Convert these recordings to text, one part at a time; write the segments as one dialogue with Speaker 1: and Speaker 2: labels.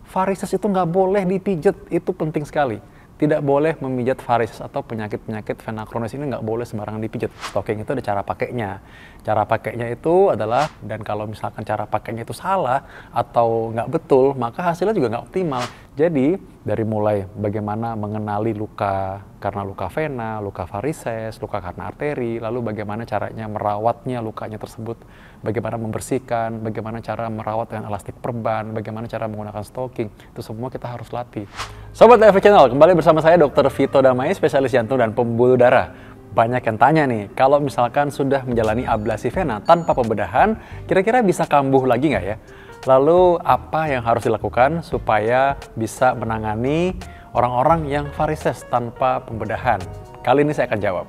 Speaker 1: Varises itu nggak boleh dipijet, itu penting sekali. Tidak boleh memijat varises atau penyakit-penyakit vena kronis ini nggak boleh sembarangan dipijet. Stocking itu ada cara pakainya. Cara pakainya itu adalah, dan kalau misalkan cara pakainya itu salah atau nggak betul, maka hasilnya juga nggak optimal. Jadi, dari mulai bagaimana mengenali luka karena luka vena, luka varises, luka karena arteri, lalu bagaimana caranya merawatnya lukanya tersebut, bagaimana membersihkan, bagaimana cara merawat dengan elastik perban, bagaimana cara menggunakan stocking, itu semua kita harus latih. Sobat EV Channel, kembali bersama saya Dr. Vito Damai, spesialis jantung dan pembuluh darah. Banyak yang tanya nih, kalau misalkan sudah menjalani ablasi vena tanpa pembedahan, kira-kira bisa kambuh lagi nggak ya? Lalu apa yang harus dilakukan supaya bisa menangani orang-orang yang varises tanpa pembedahan? Kali ini saya akan jawab.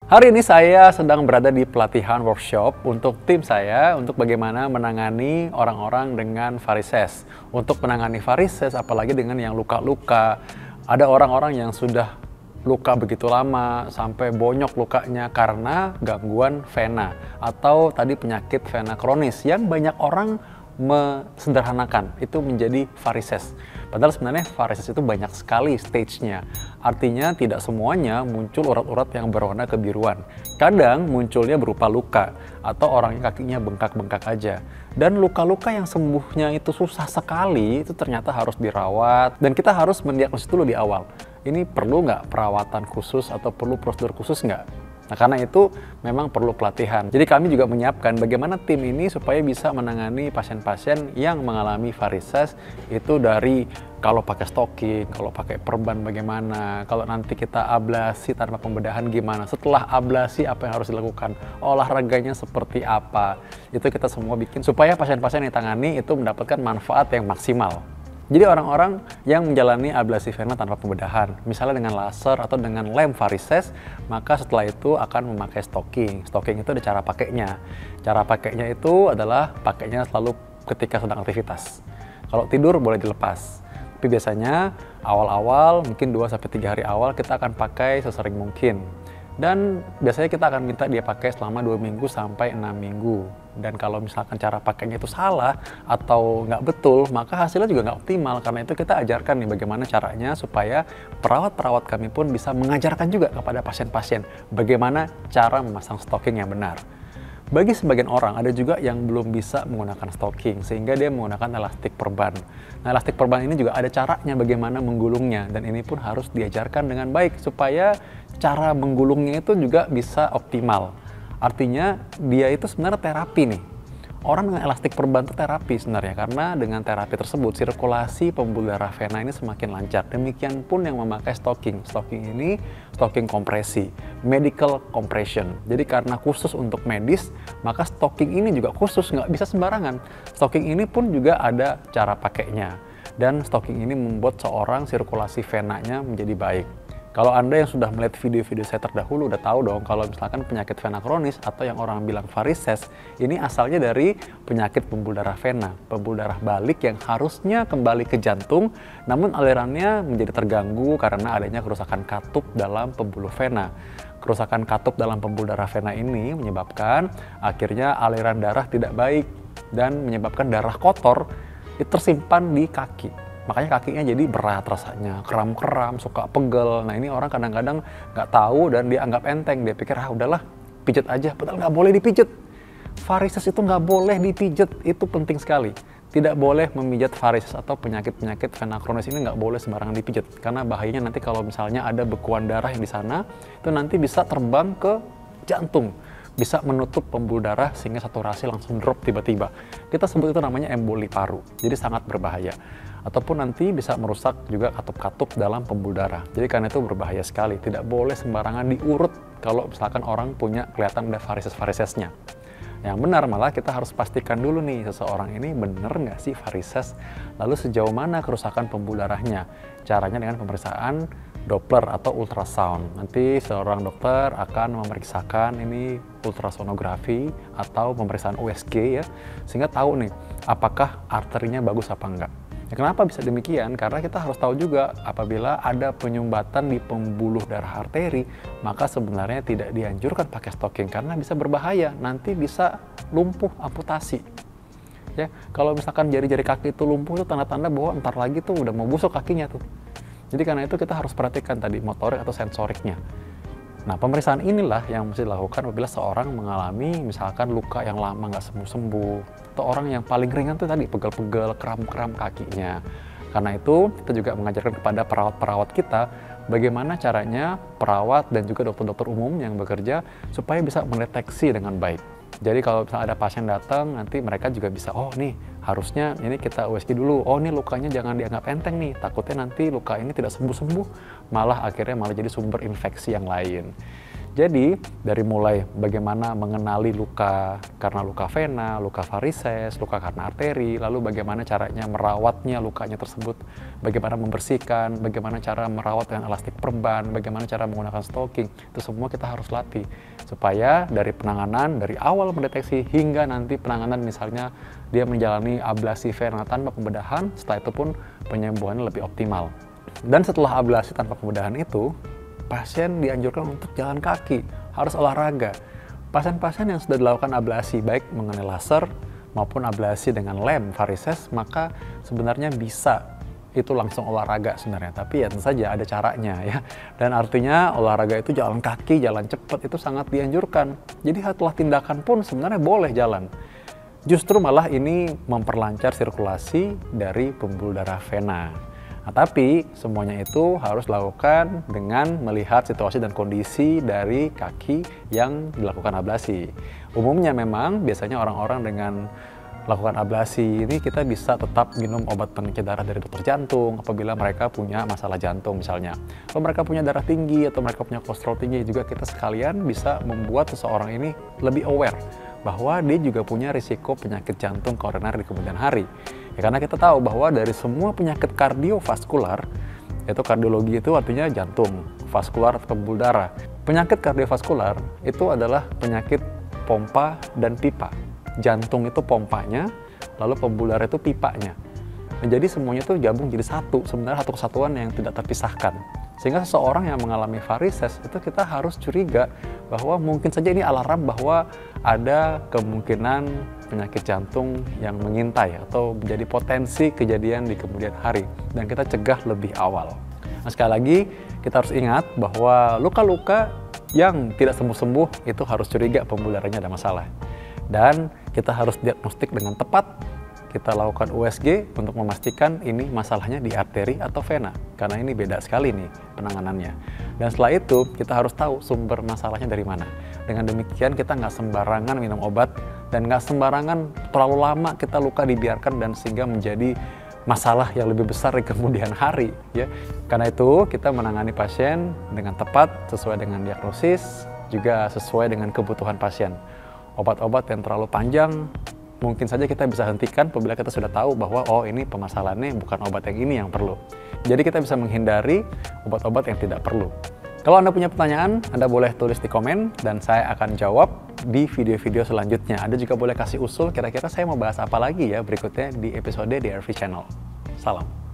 Speaker 1: Hari ini saya sedang berada di pelatihan workshop untuk tim saya untuk bagaimana menangani orang-orang dengan varises. Untuk menangani varises, apalagi dengan yang luka-luka, ada orang-orang yang sudah luka begitu lama sampai bonyok lukanya karena gangguan vena atau tadi penyakit vena kronis yang banyak orang mesederhanakan itu menjadi varises. Padahal sebenarnya varises itu banyak sekali stage-nya. Artinya tidak semuanya muncul urat-urat yang berwarna kebiruan. Kadang munculnya berupa luka atau orangnya kakinya bengkak-bengkak aja. Dan luka-luka yang sembuhnya itu susah sekali itu ternyata harus dirawat dan kita harus mendiagnosis dulu di awal. Ini perlu nggak perawatan khusus atau perlu prosedur khusus nggak? Nah, karena itu memang perlu pelatihan. Jadi kami juga menyiapkan bagaimana tim ini supaya bisa menangani pasien-pasien yang mengalami varises itu dari kalau pakai stocking, kalau pakai perban bagaimana, kalau nanti kita ablasi tanpa pembedahan gimana, setelah ablasi apa yang harus dilakukan, olahraganya seperti apa. Itu kita semua bikin supaya pasien-pasien yang ditangani itu mendapatkan manfaat yang maksimal. Jadi orang-orang yang menjalani ablasi vena tanpa pembedahan, misalnya dengan laser atau dengan lem varises, maka setelah itu akan memakai stocking. Stocking itu ada cara pakainya. Cara pakainya itu adalah pakainya selalu ketika sedang aktivitas. Kalau tidur boleh dilepas. Tapi biasanya awal-awal, mungkin 2-3 hari awal kita akan pakai sesering mungkin. Dan biasanya kita akan minta dia pakai selama 2 minggu sampai 6 minggu. Dan kalau misalkan cara pakainya itu salah atau nggak betul, maka hasilnya juga nggak optimal. Karena itu kita ajarkan nih bagaimana caranya supaya perawat-perawat kami pun bisa mengajarkan juga kepada pasien-pasien bagaimana cara memasang stocking yang benar. Bagi sebagian orang, ada juga yang belum bisa menggunakan stocking, sehingga dia menggunakan elastik perban. Nah, elastik perban ini juga ada caranya bagaimana menggulungnya, dan ini pun harus diajarkan dengan baik, supaya cara menggulungnya itu juga bisa optimal. Artinya, dia itu sebenarnya terapi nih. Orang dengan elastik perban itu terapi sebenarnya, karena dengan terapi tersebut, sirkulasi pembuluh darah vena ini semakin lancar. Demikian pun yang memakai stocking. Stocking ini stocking kompresi, medical compression. Jadi karena khusus untuk medis, maka stocking ini juga khusus, nggak bisa sembarangan. Stocking ini pun juga ada cara pakainya. Dan stocking ini membuat seorang sirkulasi venanya menjadi baik. Kalau Anda yang sudah melihat video-video saya terdahulu udah tahu dong kalau misalkan penyakit vena kronis atau yang orang bilang varises, ini asalnya dari penyakit pembuluh darah vena, pembuluh darah balik yang harusnya kembali ke jantung, namun alirannya menjadi terganggu karena adanya kerusakan katup dalam pembuluh vena. Kerusakan katup dalam pembuluh darah vena ini menyebabkan akhirnya aliran darah tidak baik dan menyebabkan darah kotor itu tersimpan di kaki. Makanya kakinya jadi berat rasanya, kram-kram, suka pegel. Nah ini orang kadang-kadang nggak tahu dan dia anggap enteng. Dia pikir, udahlah, pijet aja. Padahal nggak boleh dipijet. Varises itu nggak boleh dipijet, itu penting sekali. Tidak boleh memijat varises atau penyakit-penyakit vena kronis ini nggak boleh sembarangan dipijet. Karena bahayanya nanti kalau misalnya ada bekuan darah yang di sana, itu nanti bisa terbang ke jantung. Bisa menutup pembuluh darah sehingga saturasi langsung drop tiba-tiba. Kita sebut itu namanya emboli paru, jadi sangat berbahaya. Ataupun nanti bisa merusak juga katup-katup dalam pembuluh darah. Jadi karena itu berbahaya sekali, tidak boleh sembarangan diurut kalau misalkan orang punya kelihatan ada varises-varisesnya. Yang benar malah kita harus pastikan dulu nih, seseorang ini benar nggak sih varises, lalu sejauh mana kerusakan pembuluh darahnya. Caranya dengan pemeriksaan Doppler atau ultrasound. Nanti seorang dokter akan memeriksakan ini ultrasonografi atau pemeriksaan USG ya, sehingga tahu nih apakah arterinya bagus apa enggak. Ya, kenapa bisa demikian? Karena kita harus tahu juga apabila ada penyumbatan di pembuluh darah arteri, maka sebenarnya tidak dianjurkan pakai stocking karena bisa berbahaya, nanti bisa lumpuh, amputasi. Ya, kalau misalkan jari-jari kaki itu lumpuh itu tanda-tanda bahwa ntar lagi tuh udah mau busuk kakinya tuh. Jadi karena itu kita harus perhatikan tadi motorik atau sensoriknya. Nah, pemeriksaan inilah yang mesti dilakukan apabila seorang mengalami misalkan luka yang lama nggak sembuh-sembuh, atau orang yang paling ringan tuh tadi pegel-pegel, kram-kram kakinya. Karena itu kita juga mengajarkan kepada perawat-perawat kita bagaimana caranya perawat dan juga dokter-dokter umum yang bekerja supaya bisa mendeteksi dengan baik. Jadi kalau misalnya ada pasien datang, nanti mereka juga bisa, oh nih harusnya ini kita USG dulu, oh nih lukanya jangan dianggap enteng nih, takutnya nanti luka ini tidak sembuh-sembuh, malah akhirnya jadi sumber infeksi yang lain. Jadi dari mulai bagaimana mengenali luka karena luka vena, luka varises, luka karena arteri, lalu bagaimana caranya merawatnya lukanya tersebut, bagaimana membersihkan, bagaimana cara merawat dengan elastik perban, bagaimana cara menggunakan stocking, itu semua kita harus latih supaya dari penanganan, dari awal mendeteksi hingga nanti penanganan misalnya dia menjalani ablasi vena tanpa pembedahan, setelah itu pun penyembuhannya lebih optimal. Dan setelah ablasi tanpa pembedahan itu, pasien dianjurkan untuk jalan kaki, harus olahraga. Pasien-pasien yang sudah dilakukan ablasi, baik mengenai laser maupun ablasi dengan lem varises, maka sebenarnya bisa itu langsung olahraga sebenarnya. Tapi ya tentu saja ada caranya ya. Dan artinya olahraga itu jalan kaki, jalan cepat itu sangat dianjurkan. Jadi setelah tindakan pun sebenarnya boleh jalan. Justru malah ini memperlancar sirkulasi dari pembuluh darah vena. Nah, tapi semuanya itu harus dilakukan dengan melihat situasi dan kondisi dari kaki yang dilakukan ablasi. Umumnya memang biasanya orang-orang dengan melakukan ablasi ini kita bisa tetap minum obat pengecek darah dari dokter jantung apabila mereka punya masalah jantung misalnya. Kalau mereka punya darah tinggi atau mereka punya kolesterol tinggi juga kita sekalian bisa membuat seseorang ini lebih aware bahwa dia juga punya risiko penyakit jantung koroner di kemudian hari. Ya, karena kita tahu bahwa dari semua penyakit kardiovaskular, yaitu kardiologi itu artinya jantung, vaskular atau pembuluh darah. Penyakit kardiovaskular itu adalah penyakit pompa dan pipa. Jantung itu pompanya, lalu pembuluh darah itu pipanya. Nah, jadi semuanya itu gabung jadi satu, sebenarnya satu kesatuan yang tidak terpisahkan. Sehingga seseorang yang mengalami varises itu kita harus curiga bahwa mungkin saja ini alarm bahwa ada kemungkinan penyakit jantung yang mengintai atau menjadi potensi kejadian di kemudian hari dan kita cegah lebih awal. Nah, sekali lagi kita harus ingat bahwa luka-luka yang tidak sembuh-sembuh itu harus curiga pembuluh darahnya ada masalah. Dan kita harus diagnostik dengan tepat. Kita lakukan USG untuk memastikan ini masalahnya di arteri atau vena. Karena ini beda sekali nih penanganannya. Dan setelah itu kita harus tahu sumber masalahnya dari mana. Dengan demikian kita nggak sembarangan minum obat dan nggak sembarangan terlalu lama kita luka dibiarkan dan sehingga menjadi masalah yang lebih besar di kemudian hari. Ya. Karena itu kita menangani pasien dengan tepat sesuai dengan diagnosis, juga sesuai dengan kebutuhan pasien. Obat-obat yang terlalu panjang mungkin saja kita bisa hentikan apabila kita sudah tahu bahwa oh ini permasalahannya bukan obat yang ini yang perlu. Jadi kita bisa menghindari obat-obat yang tidak perlu. Kalau Anda punya pertanyaan, Anda boleh tulis di komen dan saya akan jawab di video-video selanjutnya. Anda juga boleh kasih usul kira-kira saya mau bahas apa lagi ya berikutnya di episode DRV Channel. Salam.